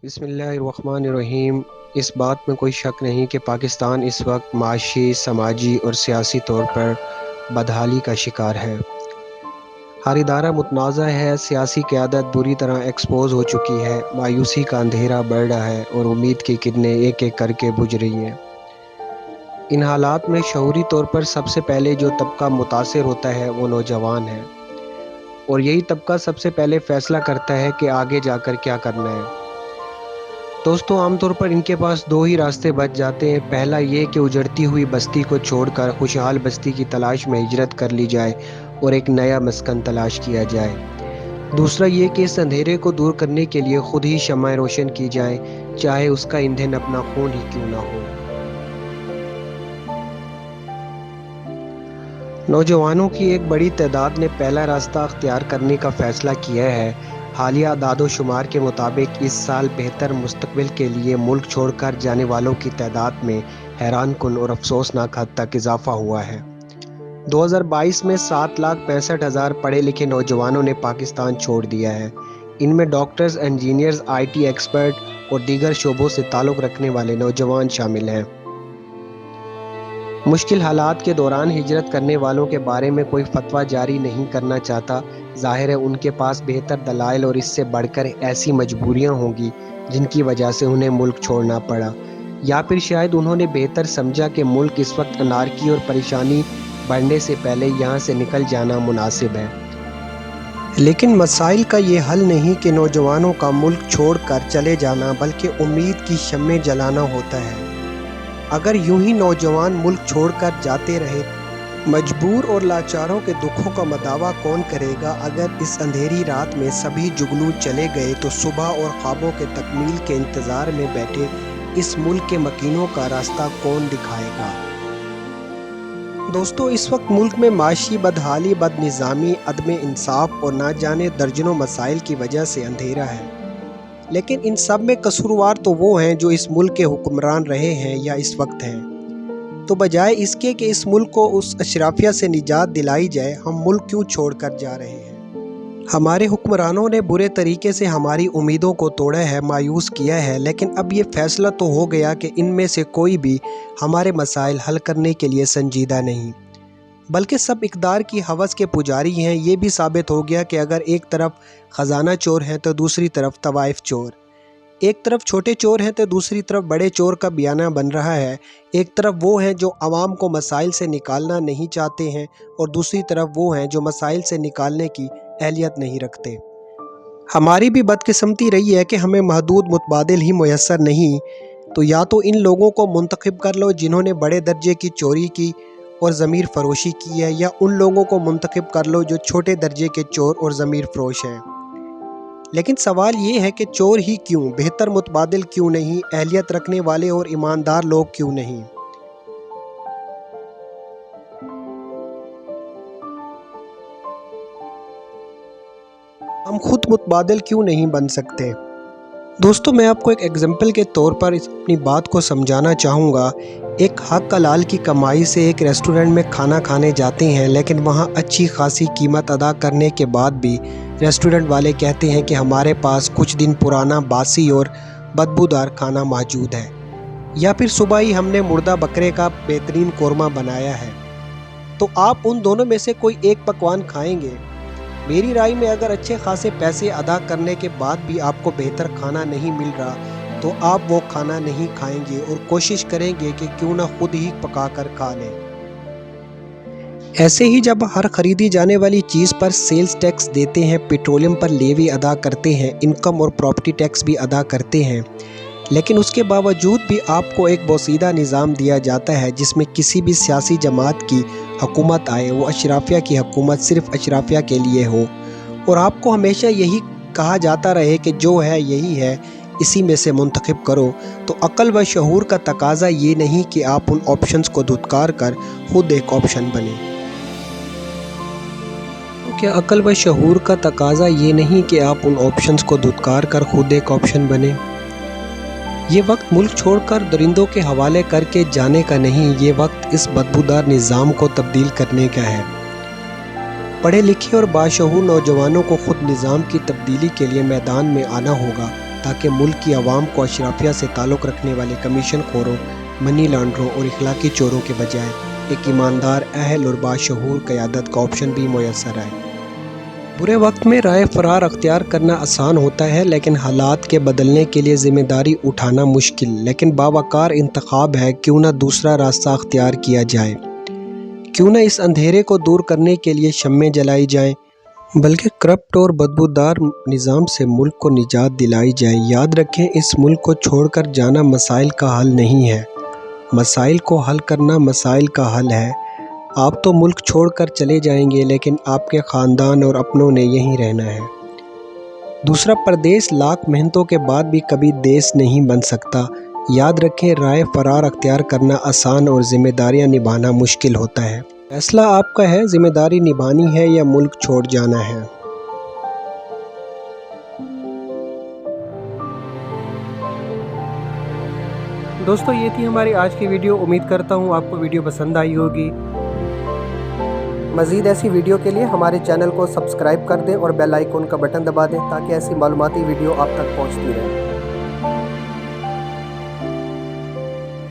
بسم اللہ الرحمن الرحیم۔ اس بات میں کوئی شک نہیں کہ پاکستان اس وقت معاشی، سماجی اور سیاسی طور پر بدحالی کا شکار ہے۔ ہر ادارہ متنازع ہے، سیاسی قیادت بری طرح ایکسپوز ہو چکی ہے، مایوسی کا اندھیرا بڑھ رہا ہے اور امید کی کرنیں ایک ایک کر کے بجھ رہی ہیں۔ ان حالات میں شعوری طور پر سب سے پہلے جو طبقہ متاثر ہوتا ہے وہ نوجوان ہے، اور یہی طبقہ سب سے پہلے فیصلہ کرتا ہے کہ آگے جا کر کیا کرنا ہے۔ دوستوں، عام طور پر ان کے پاس دو ہی راستے بچ جاتے ہیں۔ پہلا یہ کہ اجڑتی ہوئی بستی کو چھوڑ کر خوشحال بستی کی تلاش میں ہجرت کر لی جائے اور ایک نیا مسکن تلاش کیا جائے۔ دوسرا یہ کہ اس اندھیرے کو دور کرنے کے لیے خود ہی شمع روشن کی جائے، چاہے اس کا ایندھن اپنا خون ہی کیوں نہ ہو۔ نوجوانوں کی ایک بڑی تعداد نے پہلا راستہ اختیار کرنے کا فیصلہ کیا ہے۔ حالیہ اعداد و شمار کے مطابق اس سال بہتر مستقبل کے لیے ملک چھوڑ کر جانے والوں کی تعداد میں حیران کن اور افسوسناک حد تک اضافہ ہوا ہے۔ 2022 میں 7,65,000 پڑھے لکھے نوجوانوں نے پاکستان چھوڑ دیا ہے۔ ان میں ڈاکٹرز، انجینئرز، IT ایکسپرٹ اور دیگر شعبوں سے تعلق رکھنے والے نوجوان شامل ہیں۔ مشکل حالات کے دوران ہجرت کرنے والوں کے بارے میں کوئی فتویٰ جاری نہیں کرنا چاہتا۔ ظاہر ہے ان کے پاس بہتر دلائل اور اس سے بڑھ کر ایسی مجبوریاں ہوں گی جن کی وجہ سے انہیں ملک چھوڑنا پڑا، یا پھر شاید انہوں نے بہتر سمجھا کہ ملک اس وقت انارکی اور پریشانی بڑھنے سے پہلے یہاں سے نکل جانا مناسب ہے۔ لیکن مسائل کا یہ حل نہیں کہ نوجوانوں کا ملک چھوڑ کر چلے جانا، بلکہ امید کی شمع جلانا ہوتا ہے۔ اگر یوں ہی نوجوان ملک چھوڑ کر جاتے رہے، مجبور اور لاچاروں کے دکھوں کا مداوع کون کرے گا؟ اگر اس اندھیری رات میں سبھی جگنو چلے گئے تو صبح اور خوابوں کے تکمیل کے انتظار میں بیٹھے اس ملک کے مکینوں کا راستہ کون دکھائے گا؟ دوستو، اس وقت ملک میں معاشی بدحالی، بد نظامی، عدم انصاف اور نہ جانے درجنوں مسائل کی وجہ سے اندھیرا ہے۔ لیکن ان سب میں قصوروار تو وہ ہیں جو اس ملک کے حکمران رہے ہیں یا اس وقت ہیں۔ تو بجائے اس کے کہ اس ملک کو اس اشرافیہ سے نجات دلائی جائے، ہم ملک کیوں چھوڑ کر جا رہے ہیں؟ ہمارے حکمرانوں نے برے طریقے سے ہماری امیدوں کو توڑا ہے، مایوس کیا ہے، لیکن اب یہ فیصلہ تو ہو گیا کہ ان میں سے کوئی بھی ہمارے مسائل حل کرنے کے لیے سنجیدہ نہیں، بلکہ سب اقتدار کی ہوس کے پجاری ہیں۔ یہ بھی ثابت ہو گیا کہ اگر ایک طرف خزانہ چور ہیں تو دوسری طرف طوائف چور، ایک طرف چھوٹے چور ہیں تو دوسری طرف بڑے چور کا بیانہ بن رہا ہے۔ ایک طرف وہ ہیں جو عوام کو مسائل سے نکالنا نہیں چاہتے ہیں، اور دوسری طرف وہ ہیں جو مسائل سے نکالنے کی اہلیت نہیں رکھتے۔ ہماری بھی بدقسمتی رہی ہے کہ ہمیں محدود متبادل ہی میسر نہیں، تو یا تو ان لوگوں کو منتخب کر لو جنہوں نے بڑے درجے کی چوری کی اور ضمیر فروشی کی ہے، یا ان لوگوں کو منتخب کر لو جو چھوٹے درجے کے چور اور ضمیر فروش ہیں۔ لیکن سوال یہ ہے کہ چور ہی کیوں؟ بہتر متبادل کیوں نہیں؟ اہلیت رکھنے والے اور ایماندار لوگ کیوں نہیں؟ ہم خود متبادل کیوں نہیں بن سکتے؟ دوستو، میں آپ کو ایک ایگزامپل کے طور پر اپنی بات کو سمجھانا چاہوں گا۔ ایک حق حلال کی کمائی سے ایک ریسٹورنٹ میں کھانا کھانے جاتے ہیں، لیکن وہاں اچھی خاصی قیمت ادا کرنے کے بعد بھی ریسٹورنٹ والے کہتے ہیں کہ ہمارے پاس کچھ دن پرانا باسی اور بدبودار کھانا موجود ہے، یا پھر صبح ہی ہم نے مردہ بکرے کا بہترین قورمہ بنایا ہے۔ تو آپ ان دونوں میں سے کوئی ایک پکوان کھائیں گے؟ میری رائے میں اگر اچھے خاصے پیسے ادا کرنے کے بعد بھی آپ کو بہتر کھانا نہیں مل رہا تو آپ وہ کھانا نہیں کھائیں گے اور کوشش کریں گے کہ کیوں نہ خود ہی پکا کر کھا لیں۔ ایسے ہی جب ہر خریدی جانے والی چیز پر سیلز ٹیکس دیتے ہیں، پیٹرولیم پر لیوی ادا کرتے ہیں، انکم اور پراپرٹی ٹیکس بھی ادا کرتے ہیں، لیکن اس کے باوجود بھی آپ کو ایک بوسیدہ نظام دیا جاتا ہے جس میں کسی بھی سیاسی جماعت کی حکومت آئے، وہ اشرافیہ کی حکومت صرف اشرافیہ کے لیے ہو، اور آپ کو ہمیشہ یہی کہا جاتا رہے کہ جو ہے یہی ہے، اسی میں سے منتخب کرو۔ تو عقل و شعور کا تقاضا یہ نہیں کہ آپ ان آپشنز کو دھتکار کر خود ایک آپشن بنیں۔ کیا عقل و شعور کا تقاضا یہ نہیں کہ آپ ان آپشنز کو دھتکار کر خود ایک آپشن بنیں؟ یہ وقت ملک چھوڑ کر درندوں کے حوالے کر کے جانے کا نہیں، یہ وقت اس بدبودار نظام کو تبدیل کرنے کا ہے۔ پڑھے لکھے اور باشعور نوجوانوں کو خود نظام کی تبدیلی کے لیے میدان میں آنا ہوگا۔ تاکہ ملک کی عوام کو اشرافیہ سے تعلق رکھنے والے کمیشن خوروں، منی لانڈروں اور اخلاقی چوروں کے بجائے ایک ایماندار، اہل اور باشعور قیادت کا آپشن بھی میسر آئے۔ برے وقت میں رائے فرار اختیار کرنا آسان ہوتا ہے، لیکن حالات کے بدلنے کے لیے ذمہ داری اٹھانا مشکل، لیکن باوقار انتخاب ہے۔ کیوں نہ دوسرا راستہ اختیار کیا جائے؟ کیوں نہ اس اندھیرے کو دور کرنے کے لیے شمعیں جلائی جائیں، بلکہ کرپٹ اور بدبودار نظام سے ملک کو نجات دلائی جائے۔ یاد رکھیں، اس ملک کو چھوڑ کر جانا مسائل کا حل نہیں ہے، مسائل کو حل کرنا مسائل کا حل ہے۔ آپ تو ملک چھوڑ کر چلے جائیں گے، لیکن آپ کے خاندان اور اپنوں نے یہیں رہنا ہے۔ دوسرا پردیس لاکھ محنتوں کے بعد بھی کبھی دیس نہیں بن سکتا۔ یاد رکھیں، رائے فرار اختیار کرنا آسان اور ذمہ داریاں نبھانا مشکل ہوتا ہے۔ فیصلہ آپ کا ہے، ذمہ داری نبھانی ہے یا ملک چھوڑ جانا ہے۔ دوستو، یہ تھی ہماری آج کی ویڈیو۔ امید کرتا ہوں آپ کو ویڈیو پسند آئی ہوگی۔ مزید ایسی ویڈیو کے لیے ہمارے چینل کو سبسکرائب کر دیں اور بیل آئیکن کا بٹن دبا دیں تاکہ ایسی معلوماتی ویڈیو آپ تک پہنچتی رہے۔